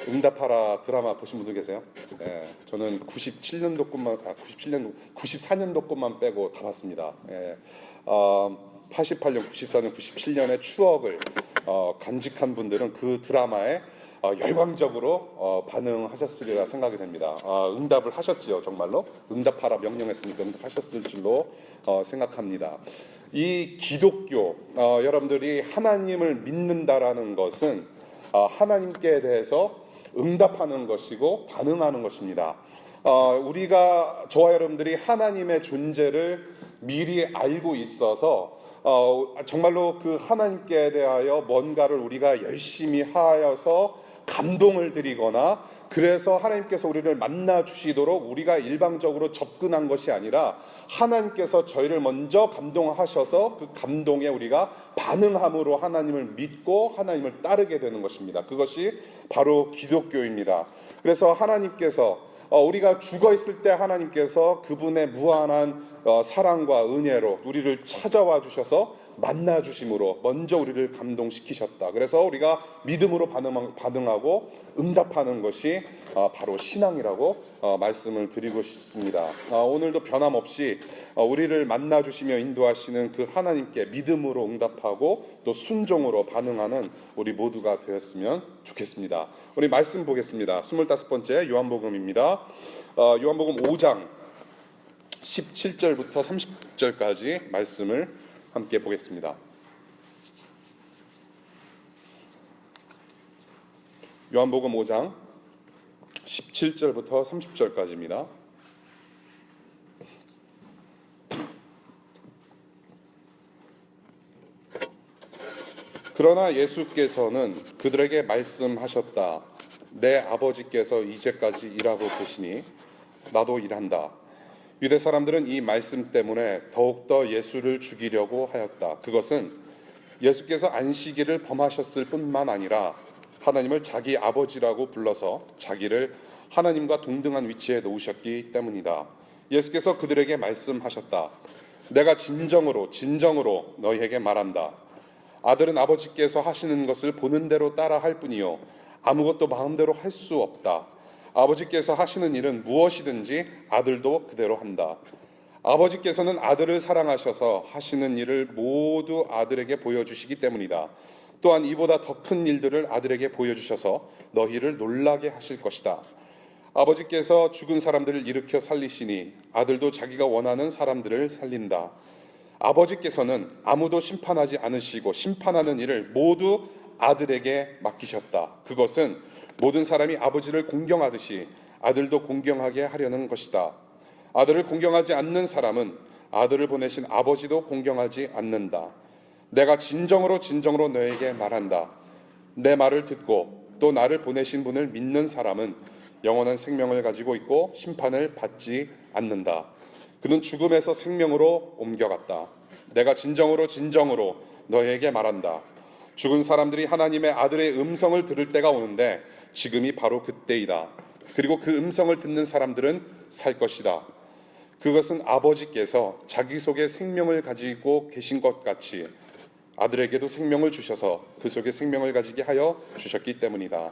응답하라 드라마 보신 분들 계세요? 예, 저는 94년도 것만 빼고 다 봤습니다. 예, 88년, 94년, 97년의 추억을 간직한 분들은 그 드라마에 열광적으로 반응하셨으리라 생각이 됩니다. 응답을 하셨지요, 정말로. 응답하라 명령했으니까 응답하셨을 줄로 생각합니다. 이 기독교, 여러분들이 하나님을 믿는다라는 것은 하나님께 대해서 응답하는 것이고 반응하는 것입니다. 우리가 저와 여러분들이 하나님의 존재를 미리 알고 있어서 정말로 그 하나님께 대하여 뭔가를 우리가 열심히 하여서 감동을 드리거나 그래서 하나님께서 우리를 만나 주시도록 우리가 일방적으로 접근한 것이 아니라 하나님께서 저희를 먼저 감동하셔서 그 감동에 우리가 반응함으로 하나님을 믿고 하나님을 따르게 되는 것입니다. 그것이 바로 기독교입니다. 그래서 하나님께서 우리가 죽어 있을 때 하나님께서 그분의 무한한 사랑과 은혜로 우리를 찾아와 주셔서 만나 주심으로 먼저 우리를 감동시키셨다. 그래서 우리가 믿음으로 반응하고 응답하는 것이 바로 신앙이라고 말씀을 드리고 싶습니다. 오늘도 변함없이 우리를 만나 주시며 인도하시는 그 하나님께 믿음으로 응답하고 또 순종으로 반응하는 우리 모두가 되었으면 좋겠습니다. 우리 말씀 보겠습니다. 25번째 요한복음입니다. 요한복음 5장 17절부터 30절까지 말씀을 함께 보겠습니다. 요한복음 5장 17절부터 30절까지입니다. 그러나 예수께서는 그들에게 말씀하셨다. 내 아버지께서 이제까지 일하고 계시니 나도 일한다. 유대 사람들은 이 말씀 때문에 더욱더 예수를 죽이려고 하였다. 그것은 예수께서 안식일을 범하셨을 뿐만 아니라 하나님을 자기 아버지라고 불러서 자기를 하나님과 동등한 위치에 놓으셨기 때문이다. 예수께서 그들에게 말씀하셨다. 내가 진정으로 너희에게 말한다. 아들은 아버지께서 하시는 것을 보는 대로 따라 할 뿐이요 아무것도 마음대로 할 수 없다. 아버지께서 하시는 일은 무엇이든지 아들도 그대로 한다. 아버지께서는 아들을 사랑하셔서 하시는 일을 모두 아들에게 보여주시기 때문이다. 또한 이보다 더 큰 일들을 아들에게 보여주셔서 너희를 놀라게 하실 것이다. 아버지께서 죽은 사람들을 일으켜 살리시니 아들도 자기가 원하는 사람들을 살린다. 아버지께서는 아무도 심판하지 않으시고 심판하는 일을 모두 아들에게 맡기셨다. 그것은 모든 사람이 아버지를 공경하듯이 아들도 공경하게 하려는 것이다. 아들을 공경하지 않는 사람은 아들을 보내신 아버지도 공경하지 않는다. 내가 진정으로 너에게 말한다. 내 말을 듣고 또 나를 보내신 분을 믿는 사람은 영원한 생명을 가지고 있고 심판을 받지 않는다. 그는 죽음에서 생명으로 옮겨갔다. 내가 진정으로 너에게 말한다. 죽은 사람들이 하나님의 아들의 음성을 들을 때가 오는데 지금이 바로 그때이다. 그리고 그 음성을 듣는 사람들은 살 것이다. 그것은 아버지께서 자기 속에 생명을 가지고 계신 것 같이 아들에게도 생명을 주셔서 그 속에 생명을 가지게 하여 주셨기 때문이다.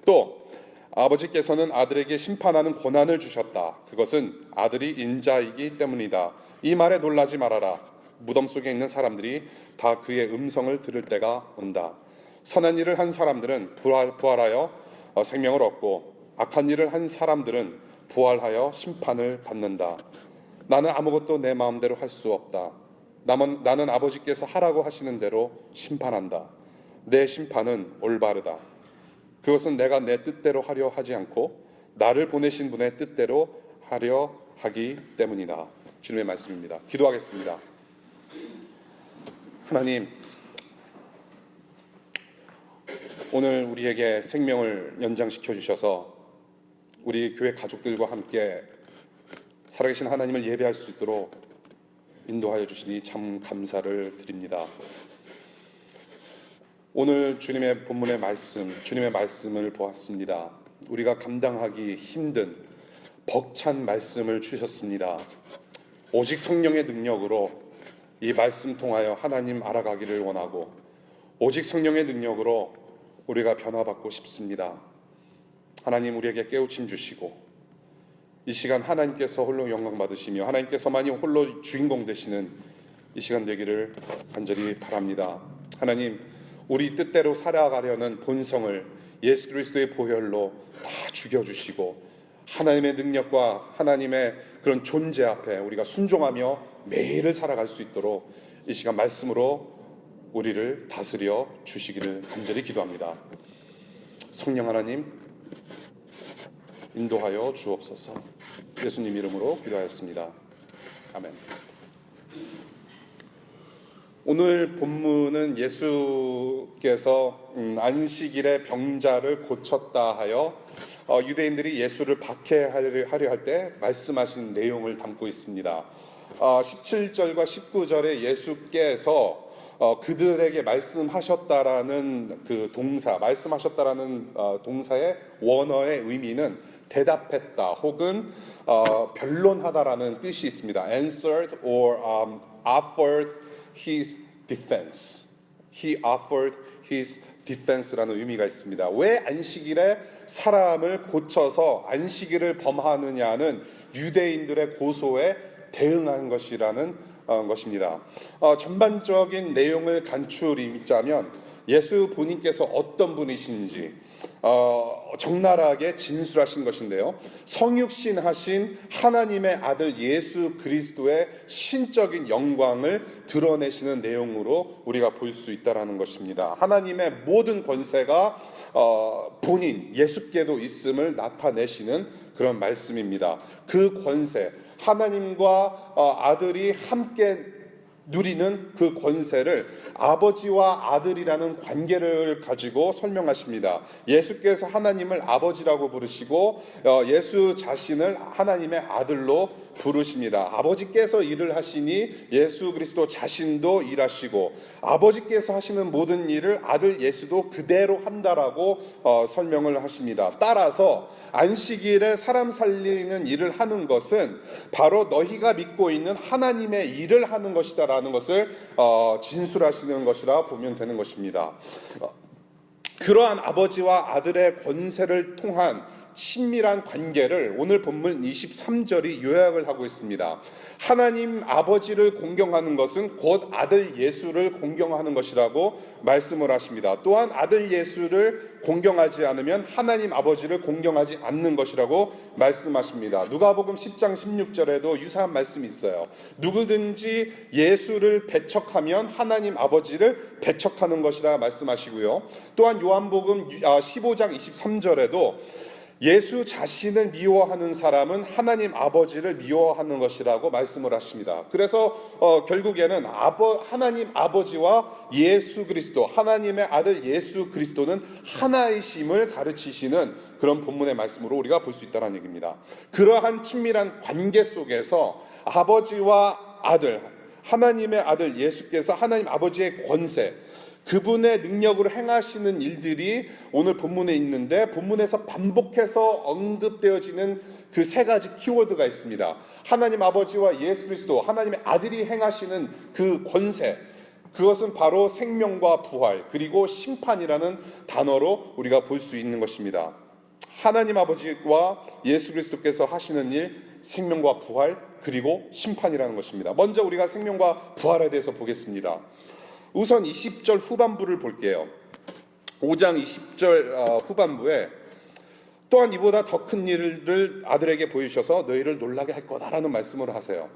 또 아버지께서는 아들에게 심판하는 권한을 주셨다. 그것은 아들이 인자이기 때문이다. 이 말에 놀라지 말아라. 무덤 속에 있는 사람들이 다 그의 음성을 들을 때가 온다. 선한 일을 한 사람들은 부활하여 생명을 얻고 악한 일을 한 사람들은 부활하여 심판을 받는다. 나는 아무것도 내 마음대로 할 수 없다. 나는 아버지께서 하라고 하시는 대로 심판한다. 내 심판은 올바르다. 그것은 내가 내 뜻대로 하려 하지 않고 나를 보내신 분의 뜻대로 하려 하기 때문이다. 주님의 말씀입니다. 기도하겠습니다. 하나님, 오늘 우리에게 생명을 연장시켜 주셔서 우리 교회 가족들과 함께 살아계신 하나님을 예배할 수 있도록 인도하여 주시니 참 감사를 드립니다. 오늘 주님의 본문의 말씀, 주님의 말씀을 보았습니다. 우리가 감당하기 힘든 벅찬 말씀을 주셨습니다. 오직 성령의 능력으로 이 말씀 통하여 하나님 알아가기를 원하고 오직 성령의 능력으로 우리가 변화받고 싶습니다. 하나님 우리에게 깨우침 주시고 이 시간 하나님께서 홀로 영광 받으시며 하나님께서만이 홀로 주인공 되시는 이 시간 되기를 간절히 바랍니다. 하나님, 우리 뜻대로 살아가려는 본성을 예수 그리스도의 보혈로 다 죽여주시고 하나님의 능력과 하나님의 그런 존재 앞에 우리가 순종하며 매일을 살아갈 수 있도록 이 시간 말씀으로 우리를 다스려 주시기를 간절히 기도합니다. 성령 하나님 인도하여 주옵소서. 예수님 이름으로 기도하였습니다. 아멘. 오늘 본문은 예수께서 안식일에 병자를 고쳤다 하여 유대인들이 예수를 박해하려 할 때 말씀하신 내용을 담고 있습니다. 17절과 19절에 예수께서 그들에게 말씀하셨다라는 그 동사, 말씀하셨다라는 동사의 원어의 의미는 대답했다 혹은 변론하다라는 뜻이 있습니다. Answered or offered his defense. He offered his defense라는 의미가 있습니다. 왜 안식일에 사람을 고쳐서 안식일을 범하느냐는 유대인들의 고소에 대응한 것이라는 것입니다. 전반적인 내용을 간추리자면 예수 본인께서 어떤 분이신지 적나라하게 진술하신 것인데요. 성육신하신 하나님의 아들 예수 그리스도의 신적인 영광을 드러내시는 내용으로 우리가 볼 수 있다는 것입니다. 하나님의 모든 권세가 본인 예수께도 있음을 나타내시는 그런 말씀입니다. 그 권세, 하나님과 아들이 함께 누리는 그 권세를 아버지와 아들이라는 관계를 가지고 설명하십니다. 예수께서 하나님을 아버지라고 부르시고 예수 자신을 하나님의 아들로 부르십니다. 아버지께서 일을 하시니 예수 그리스도 자신도 일하시고 아버지께서 하시는 모든 일을 아들 예수도 그대로 한다라고 설명을 하십니다. 따라서 안식일에 사람 살리는 일을 하는 것은 바로 너희가 믿고 있는 하나님의 일을 하는 것이다라는 것을 진술하시는 것이라 보면 되는 것입니다. 그러한 아버지와 아들의 권세를 통한 친밀한 관계를 오늘 본문 23절이 요약을 하고 있습니다. 하나님 아버지를 공경하는 것은 곧 아들 예수를 공경하는 것이라고 말씀을 하십니다. 또한 아들 예수를 공경하지 않으면 하나님 아버지를 공경하지 않는 것이라고 말씀하십니다. 누가복음 10장 16절에도 유사한 말씀이 있어요. 누구든지 예수를 배척하면 하나님 아버지를 배척하는 것이라 말씀하시고요. 또한 요한복음 15장 23절에도 예수 자신을 미워하는 사람은 하나님 아버지를 미워하는 것이라고 말씀을 하십니다. 그래서 결국에는 하나님 아버지와 예수 그리스도, 하나님의 아들 예수 그리스도는 하나이심을 가르치시는 그런 본문의 말씀으로 우리가 볼 수 있다는 얘기입니다. 그러한 친밀한 관계 속에서 아버지와 아들, 하나님의 아들 예수께서 하나님 아버지의 권세, 그분의 능력으로 행하시는 일들이 오늘 본문에 있는데 본문에서 반복해서 언급되어지는 그 세 가지 키워드가 있습니다. 하나님 아버지와 예수 그리스도, 하나님의 아들이 행하시는 그 권세, 그것은 바로 생명과 부활 그리고 심판이라는 단어로 우리가 볼 수 있는 것입니다. 하나님 아버지와 예수 그리스도께서 하시는 일, 생명과 부활 그리고 심판이라는 것입니다. 먼저 우리가 생명과 부활에 대해서 보겠습니다. 우선 20절 후반부를 볼게요. 5장 20절 후반부에 또한 이보다 더 큰 일을 아들에게 보이셔서 너희를 놀라게 할 거다라는 말씀을 하세요.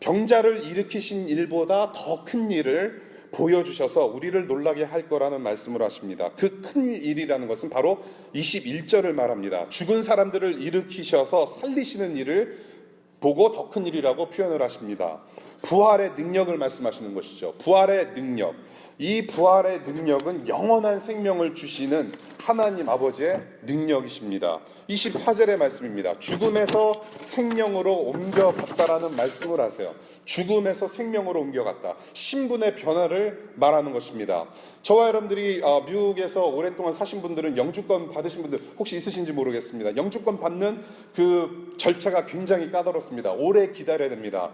병자를 일으키신 일보다 더 큰 일을 보여주셔서 우리를 놀라게 할 거라는 말씀을 하십니다. 그 큰 일이라는 것은 바로 21절을 말합니다. 죽은 사람들을 일으키셔서 살리시는 일을 보고 더 큰 일이라고 표현을 하십니다. 부활의 능력을 말씀하시는 것이죠. 부활의 능력. 이 부활의 능력은 영원한 생명을 주시는 하나님 아버지의 능력이십니다. 24절의 말씀입니다. 죽음에서 생명으로 옮겨갔다라는 말씀을 하세요. 죽음에서 생명으로 옮겨갔다. 신분의 변화를 말하는 것입니다. 저와 여러분들이 미국에서 오랫동안 사신 분들은 영주권 받으신 분들 혹시 있으신지 모르겠습니다. 영주권 받는 그 절차가 굉장히 까다롭습니다. 오래 기다려야 됩니다.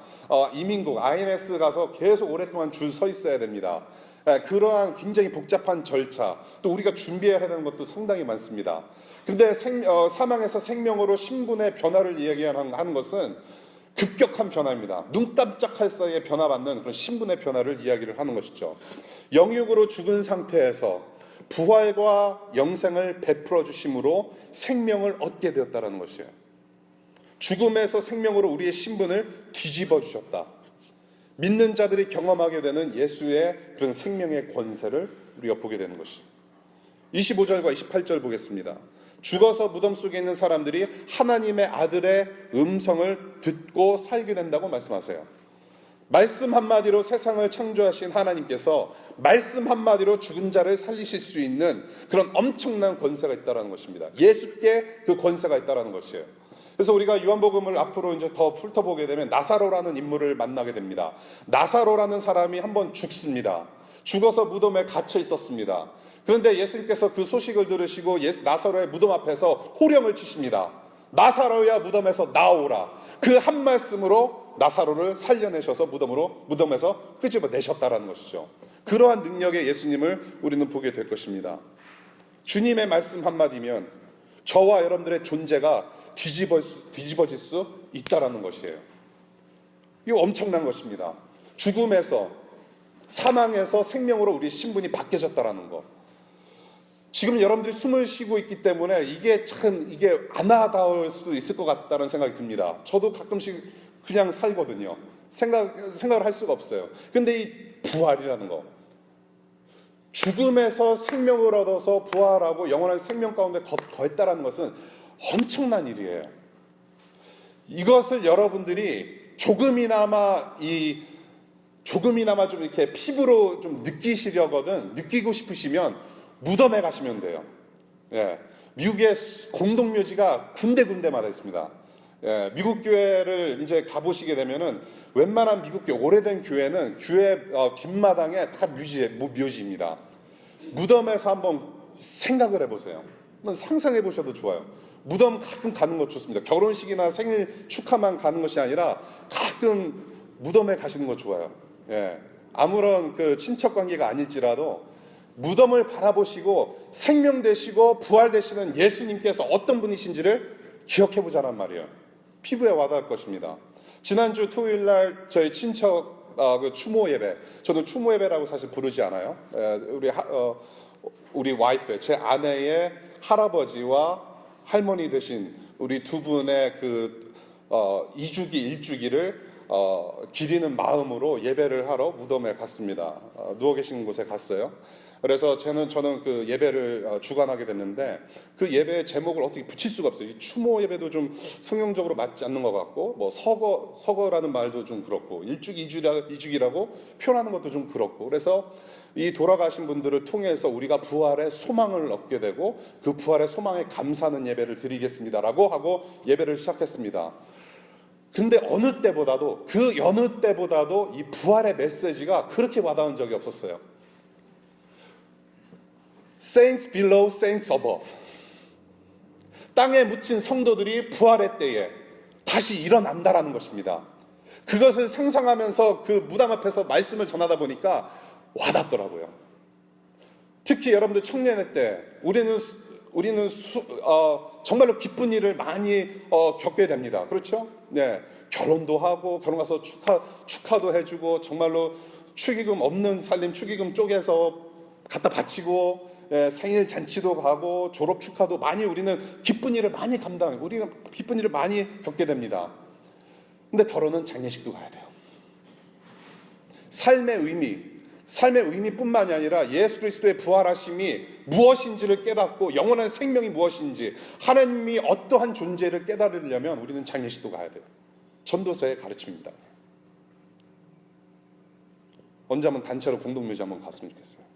이민국 INS 가서 계속 오랫동안 줄 서 있어야 됩니다. 그러한 굉장히 복잡한 절차, 또 우리가 준비해야 하는 것도 상당히 많습니다. 근데 사망에서 생명으로 신분의 변화를 이야기하는 것은 급격한 변화입니다. 눈 깜짝할 사이에 변화받는 그런 신분의 변화를 이야기를 하는 것이죠. 영육으로 죽은 상태에서 부활과 영생을 베풀어 주심으로 생명을 얻게 되었다는 것이에요. 죽음에서 생명으로 우리의 신분을 뒤집어 주셨다. 믿는 자들이 경험하게 되는 예수의 그런 생명의 권세를 우리가 보게 되는 것이죠. 25절과 28절 보겠습니다. 죽어서 무덤 속에 있는 사람들이 하나님의 아들의 음성을 듣고 살게 된다고 말씀하세요. 말씀 한마디로 세상을 창조하신 하나님께서 말씀 한마디로 죽은 자를 살리실 수 있는 그런 엄청난 권세가 있다는 것입니다. 예수께 그 권세가 있다는 것이에요. 그래서 우리가 요한복음을 앞으로 이제 더 훑어보게 되면 나사로라는 인물을 만나게 됩니다. 나사로라는 사람이 한번 죽습니다. 죽어서 무덤에 갇혀 있었습니다. 그런데 예수님께서 그 소식을 들으시고 나사로의 무덤 앞에서 호령을 치십니다. 나사로야 무덤에서 나오라. 그 한 말씀으로 나사로를 살려내셔서 무덤에서 끄집어내셨다라는 것이죠. 그러한 능력의 예수님을 우리는 보게 될 것입니다. 주님의 말씀 한마디면 저와 여러분들의 존재가 뒤집어질 수 있다라는 것이에요. 이거 엄청난 것입니다. 죽음에서 사망에서 생명으로 우리의 신분이 바뀌어졌다라는 것. 지금 여러분들이 숨을 쉬고 있기 때문에 이게 안 와닿을 수도 있을 것 같다는 생각이 듭니다. 저도 가끔씩 그냥 살거든요. 생각을 할 수가 없어요. 근데 이 부활이라는 거, 죽음에서 생명을 얻어서 부활하고 영원한 생명 가운데 거했다라는 것은 엄청난 일이에요. 이것을 여러분들이 조금이나마 좀 이렇게 피부로 좀 느끼고 싶으시면 무덤에 가시면 돼요. 예, 미국의 공동묘지가 군데군데마다 있습니다. 예, 미국 교회를 이제 가보시게 되면은 웬만한 미국 교회, 오래된 교회는 교회 뒷마당에 다 묘지입니다. 무덤에서 한번 생각을 해보세요. 한번 상상해 보셔도 좋아요. 무덤 가끔 가는 거 좋습니다. 결혼식이나 생일 축하만 가는 것이 아니라 가끔 무덤에 가시는 거 좋아요. 예, 아무런 그 친척 관계가 아닐지라도 무덤을 바라보시고 생명되시고 부활되시는 예수님께서 어떤 분이신지를 기억해 보자란 말이에요. 피부에 와닿을 것입니다. 지난주 토요일날 저희 친척 그 추모 예배, 저는 추모 예배라고 사실 부르지 않아요. 우리 와이프, 제 아내의 할아버지와 할머니 되신 우리 두 분의 그 2주기 1주기를 기리는 마음으로 예배를 하러 무덤에 갔습니다. 누워 계신 곳에 갔어요. 그래서 저는 그 예배를 주관하게 됐는데 그 예배의 제목을 어떻게 붙일 수가 없어요. 이 추모 예배도 좀 성경적으로 맞지 않는 것 같고, 뭐 서거라는 말도 좀 그렇고, 1주기라고 표현하는 것도 좀 그렇고, 그래서 이 돌아가신 분들을 통해서 우리가 부활의 소망을 얻게 되고 그 부활의 소망에 감사하는 예배를 드리겠습니다라고 하고 예배를 시작했습니다. 근데 어느 때보다도 이 부활의 메시지가 그렇게 와닿은 적이 없었어요. Saints below, saints above. 땅에 묻힌 성도들이 부활의 때에 다시 일어난다라는 것입니다. 그것을 상상하면서 그 무당 앞에서 말씀을 전하다 보니까 와닿더라고요. 특히 여러분들 청년의 때 우리는 정말로 기쁜 일을 많이 겪게 됩니다. 그렇죠? 네, 결혼도 하고 결혼 가서 축하도 해주고 정말로 축의금 없는 살림 축의금 쪼개서 갖다 바치고, 예, 생일 잔치도 가고 졸업 축하도 많이, 우리는 기쁜 일을 많이 우리가 기쁜 일을 많이 겪게 됩니다. 근데 더러는 장례식도 가야 돼요. 삶의 의미뿐만이 아니라 예수 그리스도의 부활하심이 무엇인지를 깨닫고 영원한 생명이 무엇인지, 하나님이 어떠한 존재를 깨달으려면 우리는 장례식도 가야 돼요. 전도서의 가르침입니다. 언제 한번 단체로 공동묘지 한번 갔으면 좋겠어요.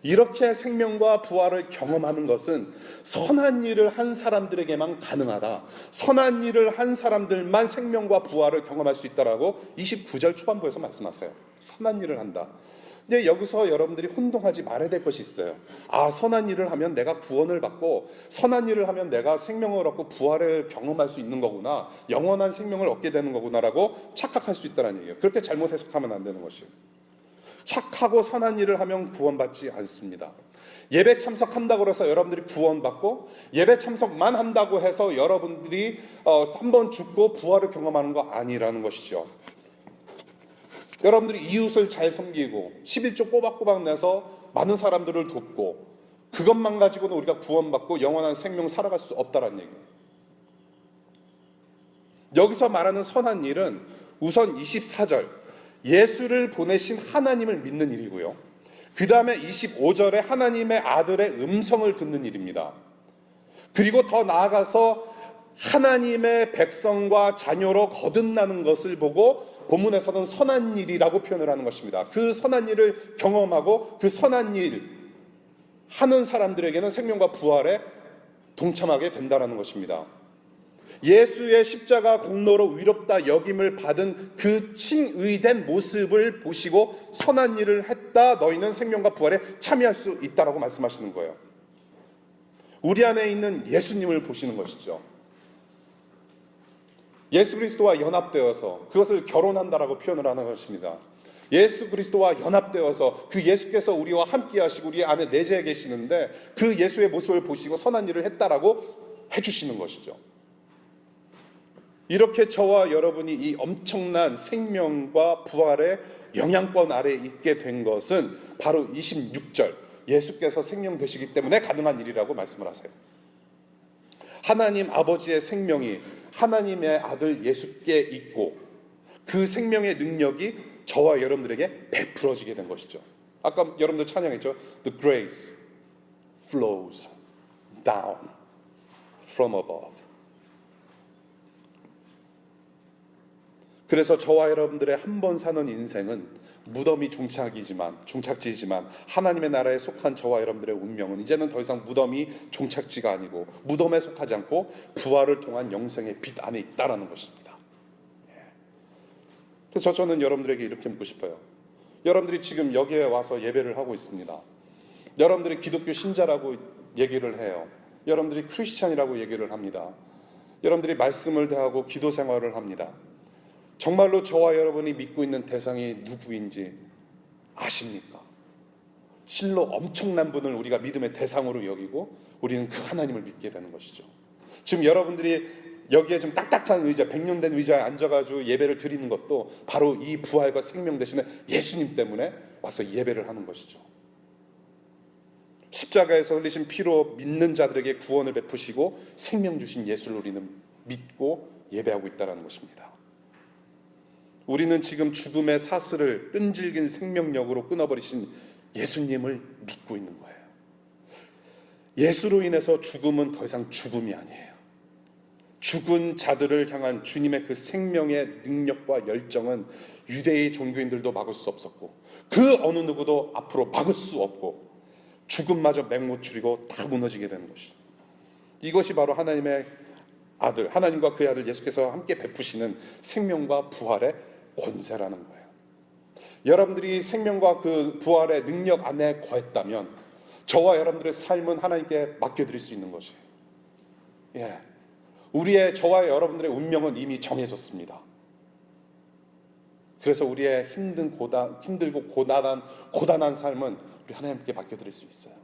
이렇게 생명과 부활을 경험하는 것은 선한 일을 한 사람들에게만 가능하다. 선한 일을 한 사람들만 생명과 부활을 경험할 수 있다라고 29절 초반부에서 말씀하세요. 선한 일을 한다. 이제 여기서 여러분들이 혼동하지 말아야 될 것이 있어요. 선한 일을 하면 내가 구원을 받고, 선한 일을 하면 내가 생명을 얻고 부활을 경험할 수 있는 거구나, 영원한 생명을 얻게 되는 거구나라고 착각할 수 있다는 얘기예요. 그렇게 잘못 해석하면 안 되는 것이에요. 착하고 선한 일을 하면 구원받지 않습니다. 예배 참석한다고 해서 여러분들이 구원받고, 예배 참석만 한다고 해서 여러분들이 한번 죽고 부활을 경험하는 거 아니라는 것이죠. 여러분들이 이웃을 잘 섬기고 11조 꼬박꼬박 내서 많은 사람들을 돕고, 그것만 가지고는 우리가 구원받고 영원한 생명 살아갈 수 없다는 얘기예요. 여기서 말하는 선한 일은 우선 24절 예수를 보내신 하나님을 믿는 일이고요, 그 다음에 25절에 하나님의 아들의 음성을 듣는 일입니다. 그리고 더 나아가서 하나님의 백성과 자녀로 거듭나는 것을 보고 본문에서는 선한 일이라고 표현을 하는 것입니다. 그 선한 일을 경험하고 그 선한 일 하는 사람들에게는 생명과 부활에 동참하게 된다는 것입니다. 예수의 십자가 공로로 위롭다 여김을 받은 그 칭의된 모습을 보시고 선한 일을 했다, 너희는 생명과 부활에 참여할 수 있다라고 말씀하시는 거예요. 우리 안에 있는 예수님을 보시는 것이죠. 예수 그리스도와 연합되어서 그것을 결혼한다라고 표현을 하는 것입니다. 예수 그리스도와 연합되어서 그 예수께서 우리와 함께 하시고 우리 안에 내재해 계시는데, 그 예수의 모습을 보시고 선한 일을 했다라고 해주시는 것이죠. 이렇게 저와 여러분이 이 엄청난 생명과 부활의 영향권 아래에 있게 된 것은 바로 26절 예수께서 생명 되시기 때문에 가능한 일이라고 말씀을 하세요. 하나님 아버지의 생명이 하나님의 아들 예수께 있고, 그 생명의 능력이 저와 여러분들에게 베풀어지게 된 것이죠. 아까 여러분들 찬양했죠. The grace flows down from above. 그래서 저와 여러분들의 한 번 사는 인생은 무덤이 종착지지만 하나님의 나라에 속한 저와 여러분들의 운명은 이제는 더 이상 무덤이 종착지가 아니고 무덤에 속하지 않고 부활을 통한 영생의 빛 안에 있다라는 것입니다. 그래서 저는 여러분들에게 이렇게 묻고 싶어요. 여러분들이 지금 여기에 와서 예배를 하고 있습니다. 여러분들이 기독교 신자라고 얘기를 해요. 여러분들이 크리스찬이라고 얘기를 합니다. 여러분들이 말씀을 대하고 기도 생활을 합니다. 정말로 저와 여러분이 믿고 있는 대상이 누구인지 아십니까? 실로 엄청난 분을 우리가 믿음의 대상으로 여기고 우리는 그 하나님을 믿게 되는 것이죠. 지금 여러분들이 여기에 좀 딱딱한 의자, 100년 된 의자에 앉아가지고 예배를 드리는 것도 바로 이 부활과 생명 되시는 예수님 때문에 와서 예배를 하는 것이죠. 십자가에서 흘리신 피로 믿는 자들에게 구원을 베푸시고 생명 주신 예수를 우리는 믿고 예배하고 있다는 것입니다. 우리는 지금 죽음의 사슬을 끈질긴 생명력으로 끊어버리신 예수님을 믿고 있는 거예요. 예수로 인해서 죽음은 더 이상 죽음이 아니에요. 죽은 자들을 향한 주님의 그 생명의 능력과 열정은 유대의 종교인들도 막을 수 없었고, 그 어느 누구도 앞으로 막을 수 없고, 죽음마저 맹목줄이고 다 무너지게 되는 것이죠. 이것이 바로 하나님의 아들, 하나님과 그의 아들 예수께서 함께 베푸시는 생명과 부활의 권세라는 거예요. 여러분들이 생명과 그 부활의 능력 안에 거했다면 저와 여러분들의 삶은 하나님께 맡겨드릴 수 있는 것이에요. 저와 여러분들의 운명은 이미 정해졌습니다. 그래서 우리의 힘들고 고단한 삶은 우리 하나님께 맡겨드릴 수 있어요.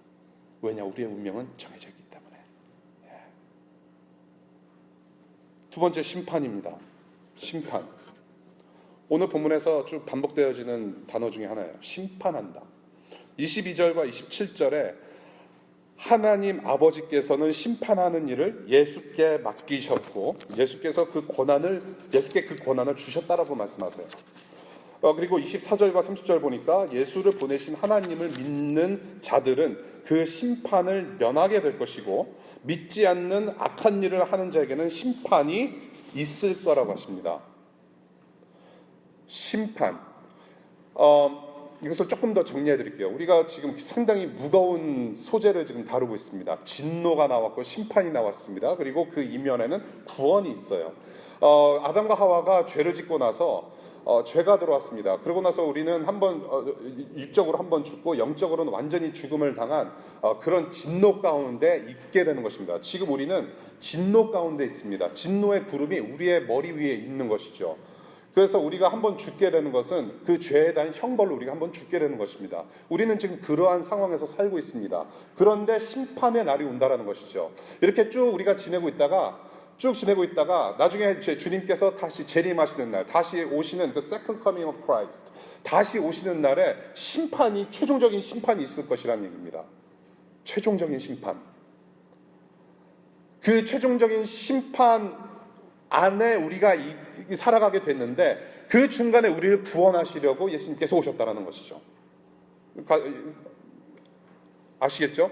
왜냐? 우리의 운명은 정해져 있기 때문에. 두 번째, 심판입니다. 심판. 오늘 본문에서 쭉 반복되어지는 단어 중에 하나예요. 심판한다. 22절과 27절에 하나님 아버지께서는 심판하는 일을 예수께 맡기셨고 예수께서 예수께 그 권한을 주셨다라고 말씀하세요. 그리고 24절과 30절 보니까 예수를 보내신 하나님을 믿는 자들은 그 심판을 면하게 될 것이고 믿지 않는 악한 일을 하는 자에게는 심판이 있을 거라고 하십니다. 심판. 이것을 조금 더 정리해 드릴게요. 우리가 지금 상당히 무거운 소재를 지금 다루고 있습니다. 진노가 나왔고 심판이 나왔습니다. 그리고 그 이면에는 구원이 있어요. 아담과 하와가 죄를 짓고 나서 죄가 들어왔습니다. 그러고 나서 우리는 육적으로 한번 죽고 영적으로는 완전히 죽음을 당한 그런 진노 가운데 있게 되는 것입니다. 지금 우리는 진노 가운데 있습니다. 진노의 구름이 우리의 머리 위에 있는 것이죠. 그래서 우리가 한번 죽게 되는 것은 그 죄에 대한 형벌로 우리가 한번 죽게 되는 것입니다. 우리는 지금 그러한 상황에서 살고 있습니다. 그런데 심판의 날이 온다라는 것이죠. 이렇게 쭉 우리가 지내고 있다가 나중에 주님께서 다시 재림하시는 날, 다시 오시는 그 second coming of Christ, 다시 오시는 날에 최종적인 심판이 있을 것이라는 얘기입니다. 최종적인 심판. 그 최종적인 심판 안에 우리가 살아가게 됐는데 그 중간에 우리를 구원하시려고 예수님께서 오셨다는 것이죠. 아시겠죠?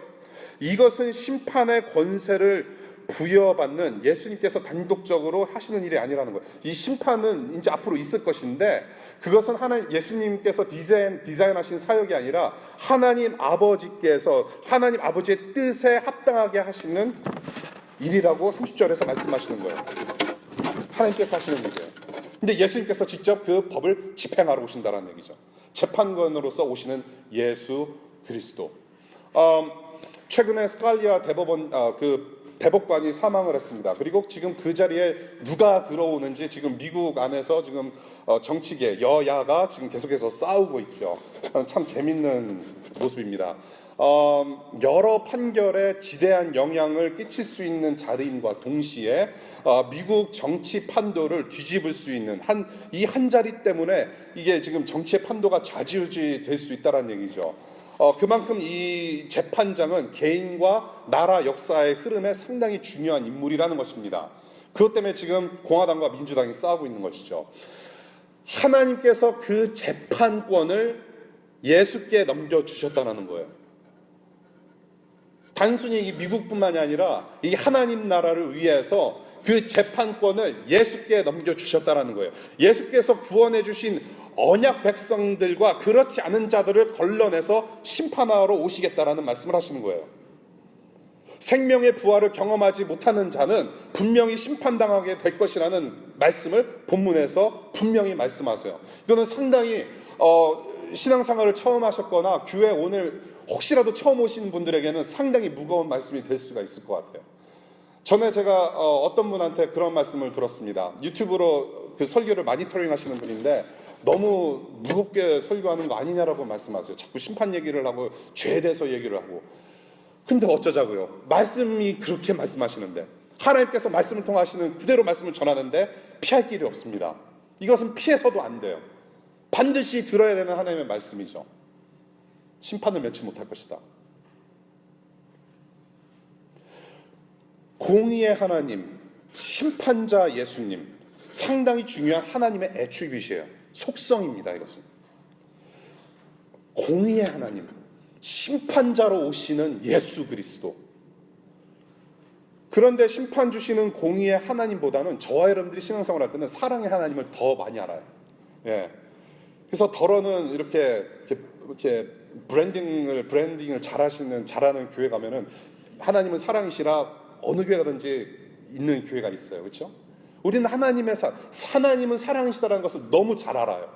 이것은 심판의 권세를 부여받는 예수님께서 단독적으로 하시는 일이 아니라는 거예요. 이 심판은 이제 앞으로 있을 것인데 그것은 예수님께서 디자인하신 사역이 아니라 하나님 아버지께서 하나님 아버지의 뜻에 합당하게 하시는 일이라고 30절에서 말씀하시는 거예요. 하나님께서 하시는 일이에요. 근데 예수님께서 직접 그 법을 집행하러 오신다는 얘기죠. 재판관으로서 오시는 예수 그리스도. 최근에 스칼리아 대법관이 사망을 했습니다. 그리고 지금 그 자리에 누가 들어오는지 지금 미국 안에서 지금 정치계 여야가 지금 계속해서 싸우고 있죠. 참 재밌는 모습입니다. 여러 판결에 지대한 영향을 끼칠 수 있는 자리인과 동시에 미국 정치 판도를 뒤집을 수 있는 이 한 자리 때문에 이게 지금 정치의 판도가 좌지우지 될 수 있다는 얘기죠. 그만큼 이 재판장은 개인과 나라 역사의 흐름에 상당히 중요한 인물이라는 것입니다. 그것 때문에 지금 공화당과 민주당이 싸우고 있는 것이죠. 하나님께서 그 재판권을 예수께 넘겨주셨다는 거예요. 단순히 이 미국뿐만이 아니라 이 하나님 나라를 위해서 그 재판권을 예수께 넘겨주셨다는 거예요. 예수께서 구원해 주신 언약 백성들과 그렇지 않은 자들을 걸러내서 심판하러 오시겠다라는 말씀을 하시는 거예요. 생명의 부활을 경험하지 못하는 자는 분명히 심판당하게 될 것이라는 말씀을 본문에서 분명히 말씀하세요. 이거는 상당히 신앙생활을 처음 하셨거나 교회 오늘 혹시라도 처음 오신 분들에게는 상당히 무거운 말씀이 될 수가 있을 것 같아요. 전에 제가 어떤 분한테 그런 말씀을 들었습니다. 유튜브로 그 설교를 마니터링 하시는 분인데 너무 무겁게 설교하는 거 아니냐라고 말씀하세요. 자꾸 심판 얘기를 하고 죄에 대해서 얘기를 하고. 근데 어쩌자고요. 말씀이 그렇게 말씀하시는데 하나님께서 말씀을 통하시는 그대로 말씀을 전하는데 피할 길이 없습니다. 이것은 피해서도 안 돼요. 반드시 들어야 되는 하나님의 말씀이죠. 심판을 면치 못할 것이다. 공의의 하나님, 심판자 예수님, 상당히 중요한 하나님의 애트리뷰트예요. 속성입니다. 이것은 공의의 하나님, 심판자로 오시는 예수 그리스도. 그런데 심판 주시는 공의의 하나님보다는 저와 여러분들이 신앙생활 할 때는 사랑의 하나님을 더 많이 알아요. 예. 그래서 더러는 이렇게 브랜딩을 잘하는 교회 가면은 하나님은 사랑이시라 어느 교회 가든지 있는 교회가 있어요. 그렇죠? 우리는 하나님은 사랑이시다라는 것을 너무 잘 알아요.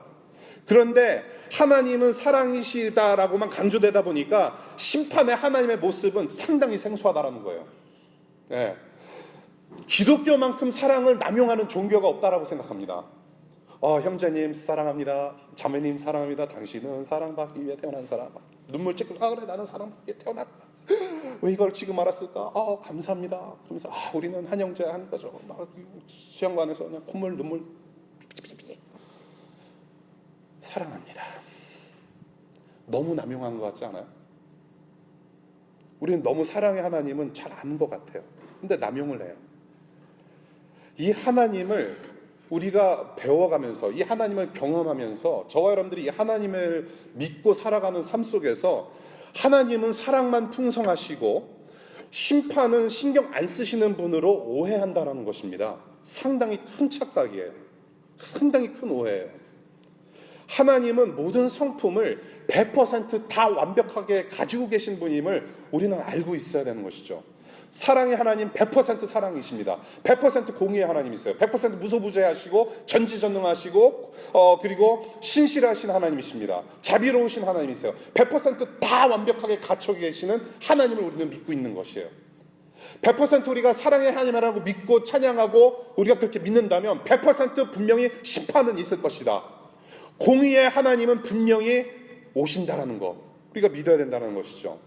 그런데 하나님은 사랑이시다라고만 강조되다 보니까 심판의 하나님의 모습은 상당히 생소하다라는 거예요. 예. 기독교만큼 사랑을 남용하는 종교가 없다라고 생각합니다. 형제님 사랑합니다. 자매님 사랑합니다. 당신은 사랑받기 위해 태어난 사람. 눈물 찔끔 그래 나는 사랑받기 위해 태어났다. 왜 이걸 지금 알았을까? 감사합니다. 그러면서 우리는 한 형제 한 가족 막 수영관에서 그냥 콧물 눈물 삐삐삐삐. 사랑합니다. 너무 남용한 것 같지 않아요? 우리는 너무 사랑의 하나님은 잘 아는 것 같아요. 근데 남용을 해요. 이 하나님을 우리가 배워가면서 이 하나님을 경험하면서 저와 여러분들이 이 하나님을 믿고 살아가는 삶 속에서 하나님은 사랑만 풍성하시고 심판은 신경 안 쓰시는 분으로 오해한다는 것입니다. 상당히 큰 착각이에요. 상당히 큰 오해예요. 하나님은 모든 성품을 100% 다 완벽하게 가지고 계신 분임을 우리는 알고 있어야 되는 것이죠. 사랑의 하나님 100% 사랑이십니다. 100% 공의의 하나님이세요. 100% 무소부재하시고 전지전능하시고 그리고 신실하신 하나님이십니다. 자비로우신 하나님이세요. 100% 다 완벽하게 갖춰 계시는 하나님을 우리는 믿고 있는 것이에요. 100% 우리가 사랑의 하나님이라고 믿고 찬양하고 우리가 그렇게 믿는다면 100% 분명히 심판은 있을 것이다. 공의의 하나님은 분명히 오신다라는 것, 우리가 믿어야 된다는 것이죠.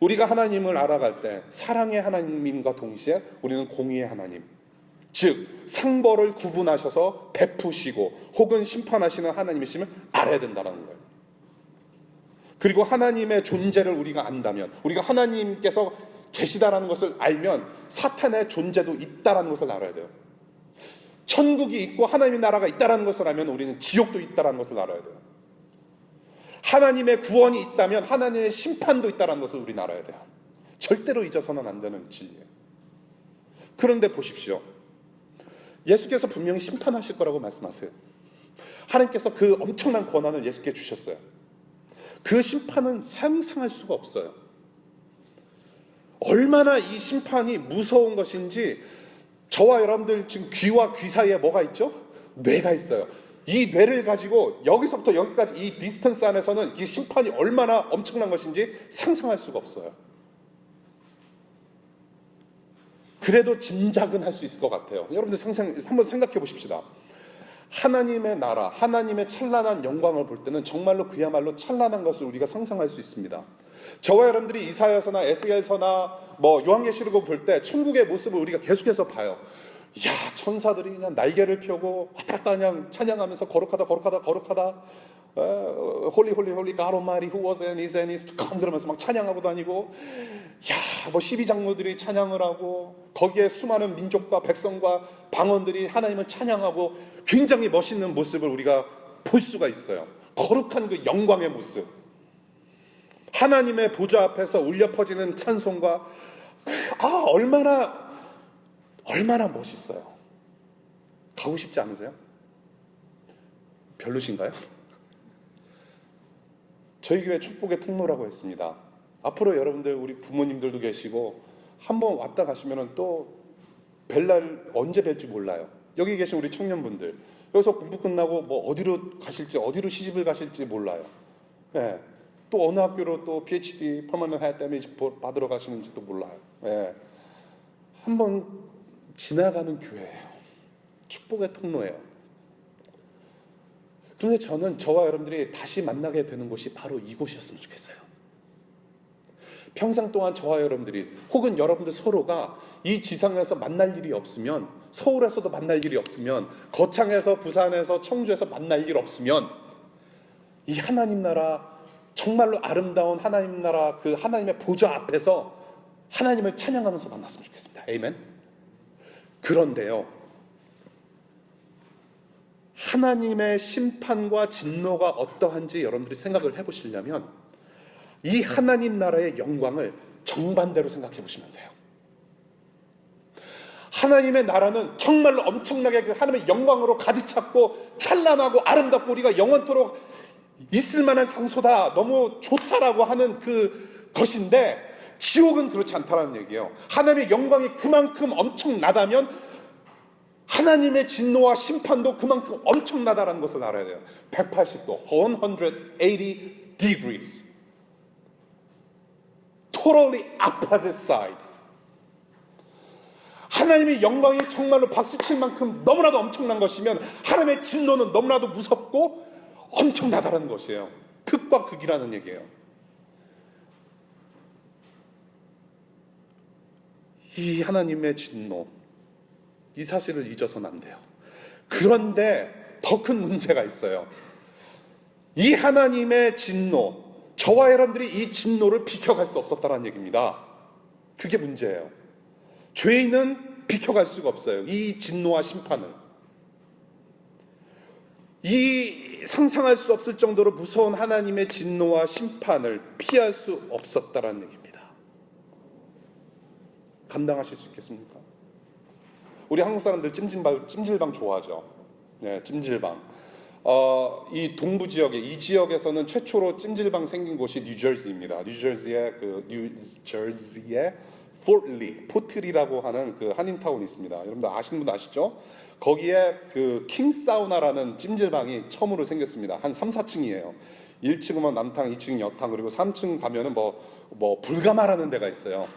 우리가 하나님을 알아갈 때 사랑의 하나님과 동시에 우리는 공의의 하나님, 즉 상벌을 구분하셔서 베푸시고 혹은 심판하시는 하나님이심을 알아야 된다는 거예요. 그리고 하나님의 존재를 우리가 안다면, 우리가 하나님께서 계시다라는 것을 알면 사탄의 존재도 있다라는 것을 알아야 돼요. 천국이 있고 하나님의 나라가 있다라는 것을 알면 우리는 지옥도 있다라는 것을 알아야 돼요. 하나님의 구원이 있다면 하나님의 심판도 있다라는 것을 우리는 알아야 돼요. 절대로 잊어서는 안 되는 진리예요. 그런데 보십시오. 예수께서 분명히 심판하실 거라고 말씀하세요. 하나님께서 그 엄청난 권한을 예수께 주셨어요. 그 심판은 상상할 수가 없어요. 얼마나 이 심판이 무서운 것인지, 저와 여러분들 지금 귀와 귀 사이에 뭐가 있죠? 뇌가 있어요. 이 뇌를 가지고 여기서부터 여기까지 이 디스턴스 안에서는 이 심판이 얼마나 엄청난 것인지 상상할 수가 없어요. 그래도 짐작은 할 수 있을 것 같아요. 여러분들 한번 생각해 보십시다. 하나님의 나라, 하나님의 찬란한 영광을 볼 때는 정말로 그야말로 찬란한 것을 우리가 상상할 수 있습니다. 저와 여러분들이 이사야서나 에스겔서나 요한계시록을 볼 때 천국의 모습을 우리가 계속해서 봐요. 야, 천사들이 그냥 날개를 펴고 왔다 갔다 그냥 찬양하면서 거룩하다 홀리 God Almighty who was and is to come 그러면서 막 찬양하고 다니고, 야, 12장로들이 찬양을 하고 거기에 수많은 민족과 백성과 방언들이 하나님을 찬양하고 굉장히 멋있는 모습을 우리가 볼 수가 있어요. 거룩한 그 영광의 모습, 하나님의 보좌 앞에서 울려 퍼지는 찬송과 얼마나 멋있어요. 가고 싶지 않으세요? 별로신가요? 저희 교회 축복의 통로라고 했습니다. 앞으로 여러분들, 우리 부모님들도 계시고 한번 왔다 가시면 또 뵐 날 언제 뵐지 몰라요. 여기 계신 우리 청년분들, 여기서 공부 끝나고 어디로 가실지, 어디로 시집을 가실지 몰라요. 예. 또 어느 학교로 또 PhD, Permanent Higher Damage 받으러 가시는지도 몰라요. 예. 한번 지나가는 교회예요. 축복의 통로예요. 그런데 저는 저와 여러분들이 다시 만나게 되는 곳이 바로 이곳이었으면 좋겠어요. 평생 동안 저와 여러분들이 혹은 여러분들 서로가 이 지상에서 만날 일이 없으면, 서울에서도 만날 일이 없으면, 거창에서 부산에서 청주에서 만날 일 없으면, 이 하나님 나라, 정말로 아름다운 하나님 나라, 그 하나님의 보좌 앞에서 하나님을 찬양하면서 만났으면 좋겠습니다. 아멘. 그런데요, 하나님의 심판과 진노가 어떠한지 여러분들이 생각을 해보시려면 이 하나님 나라의 영광을 정반대로 생각해 보시면 돼요. 하나님의 나라는 정말로 엄청나게 그 하나님의 영광으로 가득 찼고 찬란하고 아름답고 우리가 영원토록 있을 만한 장소다, 너무 좋다라고 하는 그 것인데, 지옥은 그렇지 않다라는 얘기예요. 하나님의 영광이 그만큼 엄청나다면 하나님의 진노와 심판도 그만큼 엄청나다라는 것을 알아야 돼요. 180도, 180 degrees. Totally opposite side. 하나님의 영광이 정말로 박수칠 만큼 너무나도 엄청난 것이면 하나님의 진노는 너무나도 무섭고 엄청나다라는 것이에요. 극과 극이라는 얘기예요. 이 하나님의 진노, 이 사실을 잊어서는 안 돼요. 그런데 더 큰 문제가 있어요. 이 하나님의 진노, 저와 여러분들이 이 진노를 비켜갈 수 없었다는 얘기입니다. 그게 문제예요. 죄인은 비켜갈 수가 없어요. 이 진노와 심판을. 이 상상할 수 없을 정도로 무서운 하나님의 진노와 심판을 피할 수 없었다는 얘기입니다. 감당하실 수 있겠습니까? 우리 한국 사람들 찜질방 좋아하죠. 네, 찜질방. 이 동부 지역에, 이 지역에서는 최초로 찜질방 생긴 곳이 뉴저지입니다. 뉴저지의 포트리라고 하는 그 한인타운이 있습니다. 여러분들 아시는 분 아시죠? 거기에 그 킹사우나라는 찜질방이 처음으로 생겼습니다. 한 3, 4층이에요. 1층은 남탕, 2층은 여탕, 그리고 3층 가면은 불가마라는 데가 있어요.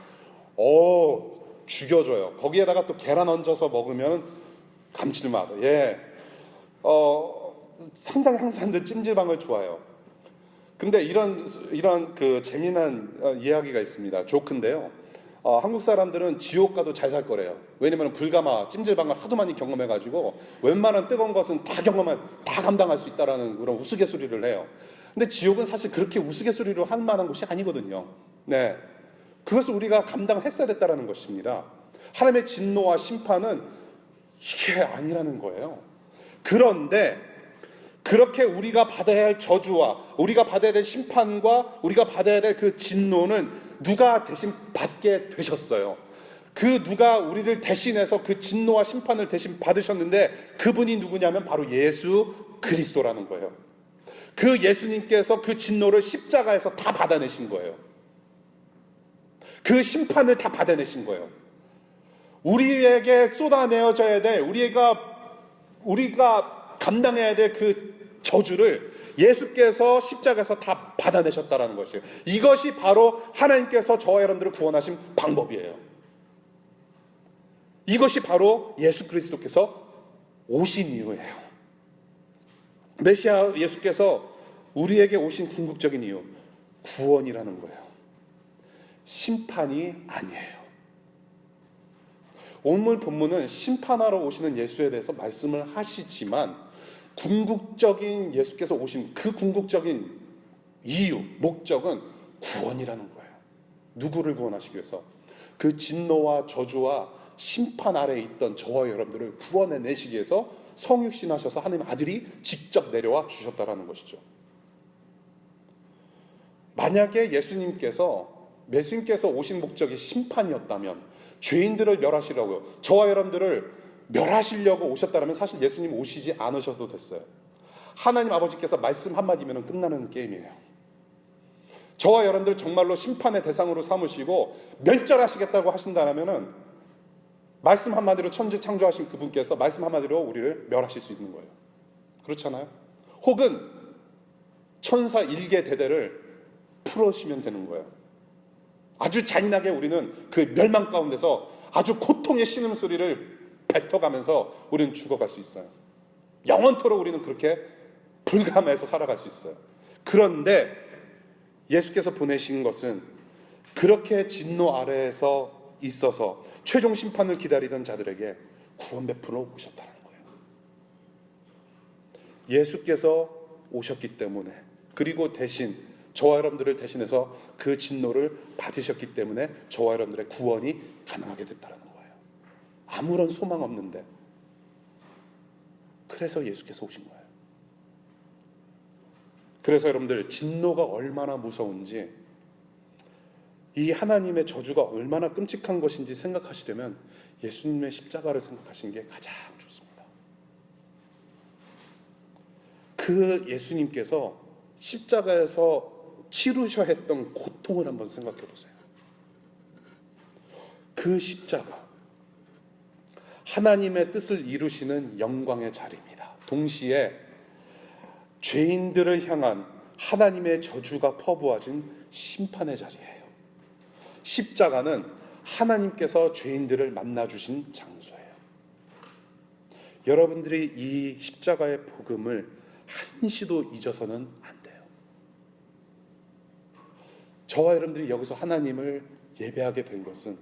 죽여줘요. 거기에다가 또 계란 얹어서 먹으면 감칠맛. 상당히 한국 사람들 찜질방을 좋아해요. 근데 이런 그 재미난 이야기가 있습니다. 조크인데요. 한국 사람들은 지옥 가도 잘 살 거래요. 왜냐면 불가마 찜질방을 하도 많이 경험해가지고 웬만한 뜨거운 것은 다 감당할 수 있다라는 그런 우스갯소리를 해요. 근데 지옥은 사실 그렇게 우스갯소리로 할 만한 곳이 아니거든요. 네, 그것을 우리가 감당했어야 됐다라는 것입니다. 하나님의 진노와 심판은 이게 아니라는 거예요. 그런데 그렇게 우리가 받아야 할 저주와 우리가 받아야 될 심판과 우리가 받아야 될 그 진노는 누가 대신 받게 되셨어요. 그 누가 우리를 대신해서 그 진노와 심판을 대신 받으셨는데 그분이 누구냐면 바로 예수 그리스도라는 거예요. 그 예수님께서 그 진노를 십자가에서 다 받아내신 거예요. 그 심판을 다 받아내신 거예요. 우리에게 쏟아내어져야 될 우리가 감당해야 될 그 저주를 예수께서 십자가에서 다 받아내셨다라는 것이에요. 이것이 바로 하나님께서 저와 여러분들을 구원하신 방법이에요. 이것이 바로 예수 그리스도께서 오신 이유예요. 메시아 예수께서 우리에게 오신 궁극적인 이유, 구원이라는 거예요. 심판이 아니에요. 오늘 본문은 심판하러 오시는 예수에 대해서 말씀을 하시지만 궁극적인 예수께서 오신 그 궁극적인 이유, 목적은 구원이라는 거예요. 누구를 구원하시기 위해서? 그 진노와 저주와 심판 아래에 있던 저와 여러분들을 구원해내시기 위해서 성육신하셔서 하나님 아들이 직접 내려와 주셨다라는 것이죠. 만약에 예수님께서 오신 목적이 심판이었다면, 죄인들을 멸하시려고요, 저와 여러분들을 멸하시려고 오셨다면 사실 예수님 오시지 않으셔도 됐어요. 하나님 아버지께서 말씀 한마디면 끝나는 게임이에요. 저와 여러분들 정말로 심판의 대상으로 삼으시고 멸절하시겠다고 하신다면 말씀 한마디로 천지 창조하신 그분께서 말씀 한마디로 우리를 멸하실 수 있는 거예요. 그렇잖아요? 혹은 천사 일개 대대를 풀어주시면 되는 거예요. 아주 잔인하게 우리는 그 멸망 가운데서 아주 고통의 신음소리를 뱉어가면서 우리는 죽어갈 수 있어요. 영원토록 우리는 그렇게 불감해서 살아갈 수 있어요. 그런데 예수께서 보내신 것은 그렇게 진노 아래에서 있어서 최종 심판을 기다리던 자들에게 구원 베풀어 오셨다는 거예요. 예수께서 오셨기 때문에, 그리고 대신 저와 여러분들을 대신해서 그 진노를 받으셨기 때문에 저와 여러분들의 구원이 가능하게 됐다는 거예요. 아무런 소망 없는데, 그래서 예수께서 오신 거예요. 그래서 여러분들, 진노가 얼마나 무서운지, 이 하나님의 저주가 얼마나 끔찍한 것인지 생각하시려면 예수님의 십자가를 생각하시는 게 가장 좋습니다. 그 예수님께서 십자가에서 치르셔야 했던 고통을 한번 생각해 보세요. 그 십자가, 하나님의 뜻을 이루시는 영광의 자리입니다. 동시에 죄인들을 향한 하나님의 저주가 퍼부어진 심판의 자리예요. 십자가는 하나님께서 죄인들을 만나주신 장소예요. 여러분들이 이 십자가의 복음을 한시도 잊어서는 안 돼요. 저와 여러분들이 여기서 하나님을 예배하게 된 것은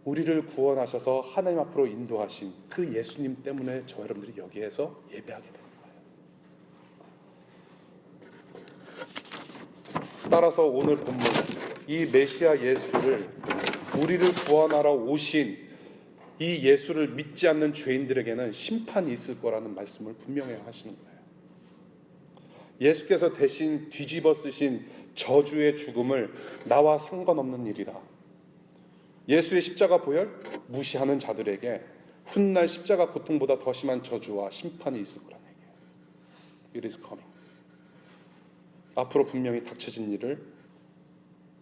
우리를 구원하셔서 하나님 앞으로 인도하신 그 예수님 때문에 저와 여러분들이 여기에서 예배하게 되는 거예요. 따라서 오늘 본문, 이 메시아 예수를, 우리를 구원하러 오신 이 예수를 믿지 않는 죄인들에게는 심판이 있을 거라는 말씀을 분명히 하시는 거예요. 예수께서 대신 뒤집어 쓰신 저주의 죽음을 나와 상관없는 일이다, 예수의 십자가 보혈 무시하는 자들에게 훗날 십자가 고통보다 더 심한 저주와 심판이 있을 거라는 얘기예요. It is coming. 앞으로 분명히 닥쳐진 일을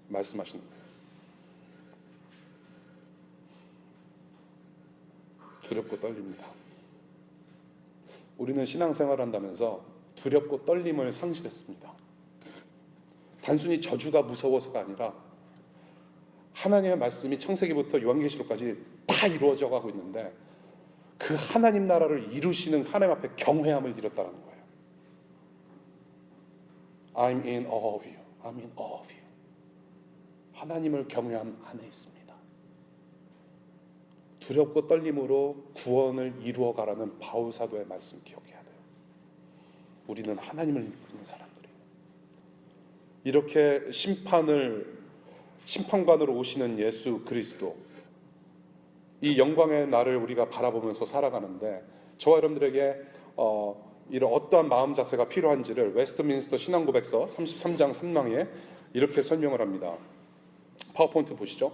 말씀하시는 거예요. 두렵고 떨립니다. 우리는 신앙생활을 한다면서 두렵고 떨림을 상실했습니다. 단순히 저주가 무서워서가 아니라 하나님의 말씀이 창세기부터 요한계시록까지 다 이루어져 가고 있는데 그 하나님 나라를 이루시는 하나님 앞에 경외함을 잃었다는 거예요. I'm in awe of you. I'm in awe of you. 하나님을 경외함 안에 있습니다. 두렵고 떨림으로 구원을 이루어가라는 바울 사도의 말씀 기억해야 돼요. 우리는 하나님을 믿는 사람들이에요. 이렇게 심판관으로 오시는 예수 그리스도, 이 영광의 날을 우리가 바라보면서 살아가는데 저와 여러분들에게 이런 어떠한 마음 자세가 필요한지를 웨스트민스터 신앙고백서 33장 3장에 이렇게 설명을 합니다. 파워포인트 보시죠.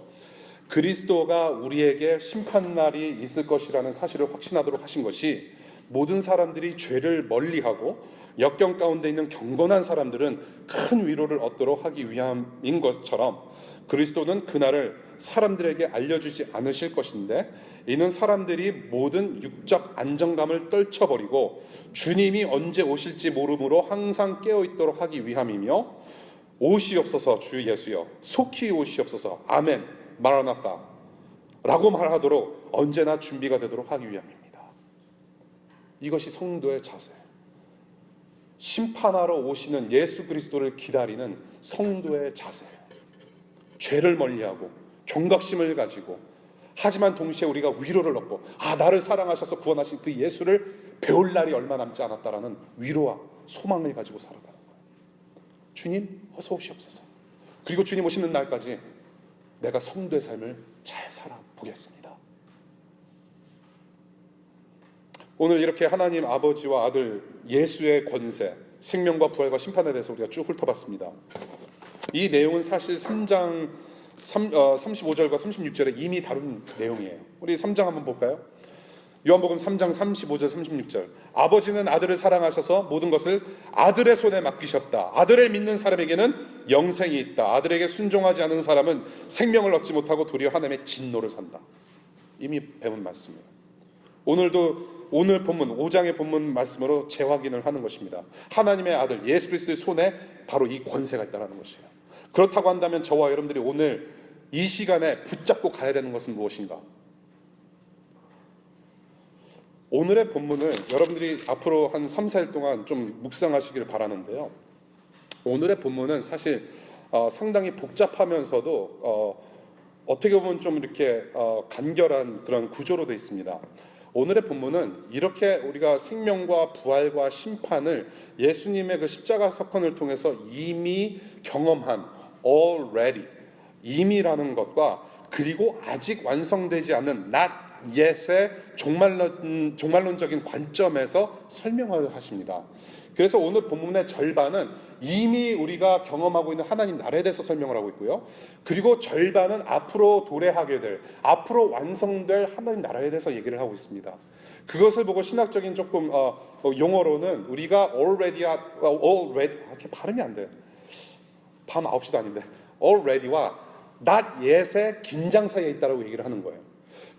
그리스도가 우리에게 심판날이 있을 것이라는 사실을 확신하도록 하신 것이 모든 사람들이 죄를 멀리하고 역경 가운데 있는 경건한 사람들은 큰 위로를 얻도록 하기 위함인 것처럼 그리스도는 그날을 사람들에게 알려주지 않으실 것인데 이는 사람들이 모든 육적 안정감을 떨쳐버리고 주님이 언제 오실지 모르므로 항상 깨어있도록 하기 위함이며 오시옵소서 주 예수여 속히 오시옵소서 아멘 마라나타 라고 말하도록 언제나 준비가 되도록 하기 위함입니다. 이것이 성도의 자세예요. 심판하러 오시는 예수 그리스도를 기다리는 성도의 자세예요. 죄를 멀리하고 경각심을 가지고 하지만 동시에 우리가 위로를 얻고 나를 사랑하셔서 구원하신 그 예수를 배울 날이 얼마 남지 않았다라는 위로와 소망을 가지고 살아가는 거예요. 주님 어서 오시옵소서. 그리고 주님 오시는 날까지 내가 성도의 삶을 잘 살아보겠습니다. 오늘 이렇게 하나님 아버지와 아들 예수의 권세, 생명과 부활과 심판에 대해서 우리가 쭉 훑어봤습니다. 이 내용은 사실 3장 35절과 36절에 이미 다룬 내용이에요. 우리 3장 한번 볼까요? 요한복음 3장 35절 36절. 아버지는 아들을 사랑하셔서 모든 것을 아들의 손에 맡기셨다. 아들을 믿는 사람에게는 영생이 있다. 아들에게 순종하지 않은 사람은 생명을 얻지 못하고 도리어 하나님의 진노를 산다. 이미 배운 말씀이에요. 오늘도 오늘 본문 5장의 본문 말씀으로 재확인을 하는 것입니다. 하나님의 아들 예수 그리스도의 손에 바로 이 권세가 있다는 것이에요. 그렇다고 한다면 저와 여러분들이 오늘 이 시간에 붙잡고 가야 되는 것은 무엇인가? 오늘의 본문을 여러분들이 앞으로 한 3, 4일 동안 좀 묵상하시기를 바라는데요. 오늘의 본문은 사실 상당히 복잡하면서도 어떻게 보면 좀 이렇게 간결한 그런 구조로 되어 있습니다. 오늘의 본문은 이렇게 우리가 생명과 부활과 심판을 예수님의 그 십자가 사건을 통해서 이미 경험한 already, 이미라는 것과 그리고 아직 완성되지 않은 not yet의 종말론적인 관점에서 설명을 하십니다. 그래서 오늘 본문의 절반은 이미 우리가 경험하고 있는 하나님 나라에 대해서 설명을 하고 있고요. 그리고 절반은 앞으로 도래하게 될, 앞으로 완성될 하나님 나라에 대해서 얘기를 하고 있습니다. 그것을 보고 신학적인 조금 용어로는 우리가 already 이렇게 발음이 안 돼. 밤 9시도 아닌데 already와 not yet의 긴장 사이에 있다라고 얘기를 하는 거예요.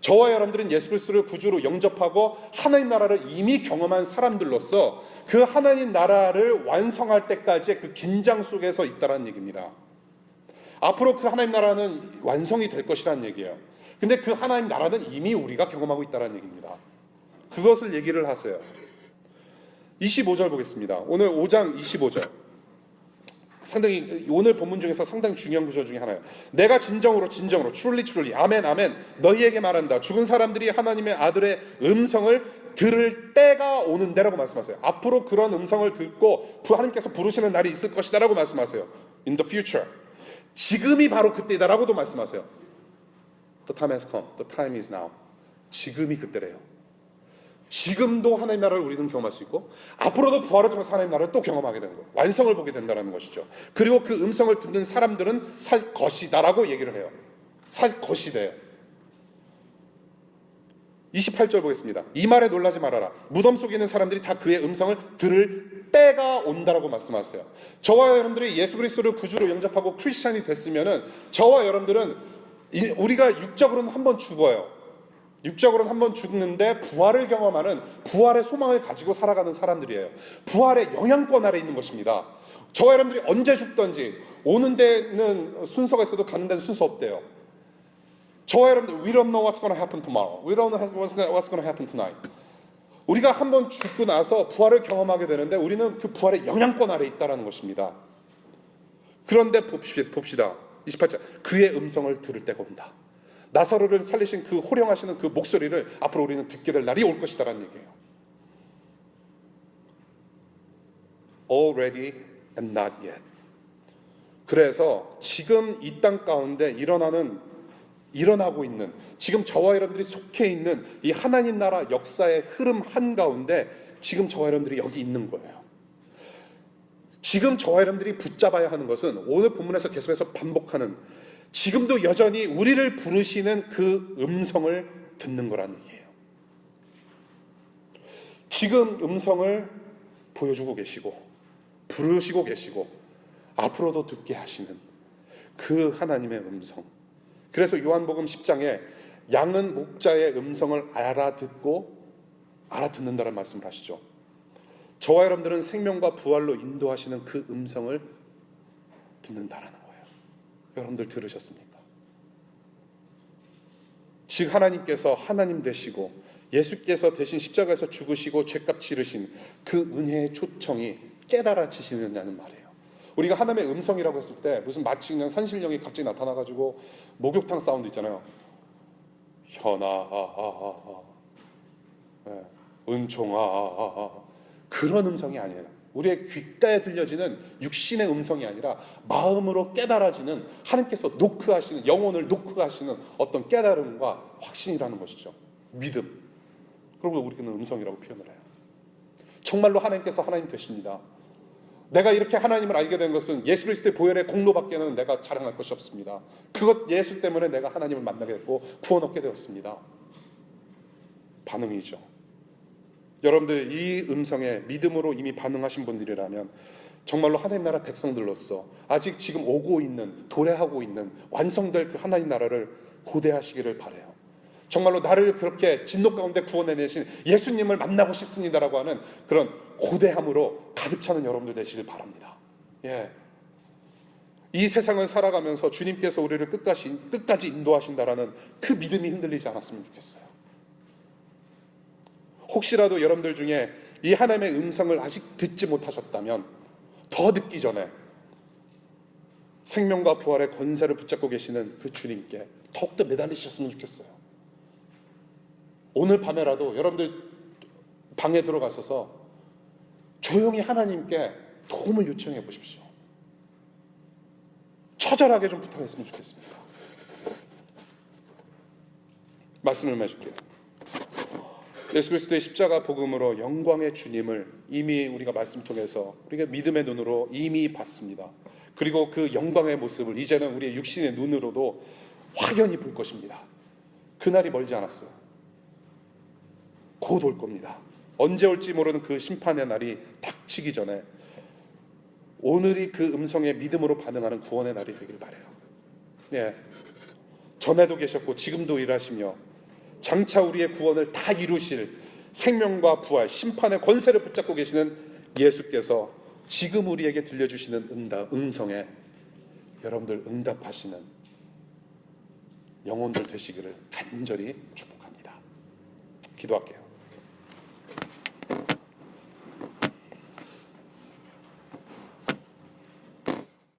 저와 여러분들은 예수 그리스도를 구주로 영접하고 하나님 나라를 이미 경험한 사람들로서 그 하나님 나라를 완성할 때까지의 그 긴장 속에서 있다는 얘기입니다. 앞으로 그 하나님 나라는 완성이 될 것이라는 얘기예요. 근데 그 하나님 나라는 이미 우리가 경험하고 있다는 얘기입니다. 그것을 얘기를 하세요. 25절 보겠습니다. 오늘 5장 25절. 상당히 오늘 본문 중에서 상당히 중요한 구절 중에 하나예요. 내가 진정으로 truly 아멘 아멘 너희에게 말한다. 죽은 사람들이 하나님의 아들의 음성을 들을 때가 오는데 라고 말씀하세요. 앞으로 그런 음성을 듣고 하나님께서 부르시는 날이 있을 것이다 라고 말씀하세요. In the future. 지금이 바로 그때다 라고도 말씀하세요. The time has come. The time is now. 지금이 그때래요. 지금도 하나님 나라를 우리는 경험할 수 있고 앞으로도 부활을 통해서 하나님 나라를 또 경험하게 되는 거예요. 완성을 보게 된다는 것이죠. 그리고 그 음성을 듣는 사람들은 살 것이다 라고 얘기를 해요. 살 것이래요. 28절 보겠습니다. 이 말에 놀라지 말아라. 무덤 속에 있는 사람들이 다 그의 음성을 들을 때가 온다라고 말씀하세요. 저와 여러분들이 예수 그리스도를 구주로 영접하고 크리스찬이 됐으면은 저와 여러분들은 우리가 육적으로는 한번 죽어요. 육적으로는 한번 죽는데 부활을 경험하는 부활의 소망을 가지고 살아가는 사람들이에요. 부활의 영향권 아래 있는 것입니다. 저와 여러분들이 언제 죽든지 오는 데는 순서가 있어도 가는 데는 순서 없대요. 저와 여러분들, we don't know what's going to happen tomorrow. We don't know what's going to happen tonight. 우리가 한번 죽고 나서 부활을 경험하게 되는데 우리는 그 부활의 영향권 아래에 있다는 것입니다. 그런데 봅시다. 28절. 그의 음성을 들을 때가 온다. 나사로를 살리신 그 호령하시는 그 목소리를 앞으로 우리는 듣게 될 날이 올 것이다라는 얘기예요. Already and not yet. 그래서 지금 이 땅 가운데 일어나고 있는, 지금 저와 여러분들이 속해 있는 이 하나님 나라 역사의 흐름 한가운데 지금 저와 여러분들이 여기 있는 거예요. 지금 저와 여러분들이 붙잡아야 하는 것은 오늘 본문에서 계속해서 반복하는, 지금도 여전히 우리를 부르시는 그 음성을 듣는 거라는 얘기예요. 지금 음성을 보여주고 계시고 부르시고 계시고 앞으로도 듣게 하시는 그 하나님의 음성. 그래서 요한복음 10장에 양은 목자의 음성을 알아듣는다는 말씀을 하시죠. 저와 여러분들은 생명과 부활로 인도하시는 그 음성을 듣는다라는 거예요. 여러분들 들으셨습니까? 즉 하나님께서 하나님 되시고 예수께서 대신 십자가에서 죽으시고 죄값 치르신 그 은혜의 초청이 깨달아지시느냐는 말이에요. 우리가 하나님의 음성이라고 했을 때 무슨 마치 그냥 산신령이 갑자기 나타나가지고 목욕탕 사운드 있잖아요. 현아 은총아 그런 음성이 아니에요. 우리의 귓가에 들려지는 육신의 음성이 아니라 마음으로 깨달아지는, 하나님께서 노크하시는, 영혼을 노크하시는 어떤 깨달음과 확신이라는 것이죠. 믿음. 그리고 우리는 음성이라고 표현을 해요. 정말로 하나님께서 하나님 되십니다. 내가 이렇게 하나님을 알게 된 것은 예수 그리스도의 보혈의 공로밖에는 내가 자랑할 것이 없습니다. 그것 예수 때문에 내가 하나님을 만나게 됐고 구원 얻게 되었습니다. 반응이죠. 여러분들 이 음성에 믿음으로 이미 반응하신 분들이라면 정말로 하나님 나라 백성들로서 아직 지금 오고 있는, 도래하고 있는 완성될 그 하나님 나라를 고대하시기를 바라요. 정말로 나를 그렇게 진노 가운데 구원해내신 예수님을 만나고 싶습니다라고 하는 그런 고대함으로 가득 차는 여러분들 되시길 바랍니다. 예. 이 세상을 살아가면서 주님께서 우리를 끝까지 인도하신다라는 그 믿음이 흔들리지 않았으면 좋겠어요. 혹시라도 여러분들 중에 이 하나님의 음성을 아직 듣지 못하셨다면 더 듣기 전에 생명과 부활의 권세를 붙잡고 계시는 그 주님께 더욱더 매달리셨으면 좋겠어요. 오늘 밤에라도 여러분들 방에 들어가셔서 조용히 하나님께 도움을 요청해 보십시오. 처절하게 좀 부탁했으면 좋겠습니다. 말씀을 해줄게요. 예수 그리스도의 십자가 복음으로 영광의 주님을 이미 우리가 말씀 통해서 우리가 믿음의 눈으로 이미 봤습니다. 그리고 그 영광의 모습을 이제는 우리의 육신의 눈으로도 확연히 볼 것입니다. 그날이 멀지 않았어요. 곧 올 겁니다. 언제 올지 모르는 그 심판의 날이 닥치기 전에 오늘이 그 음성에 믿음으로 반응하는 구원의 날이 되길 바라요. 예. 전에도 계셨고 지금도 일하시며 장차 우리의 구원을 다 이루실 생명과 부활, 심판의 권세를 붙잡고 계시는 예수께서 지금 우리에게 들려주시는 음성에 여러분들 응답하시는 영혼들 되시기를 간절히 축복합니다. 기도할게요.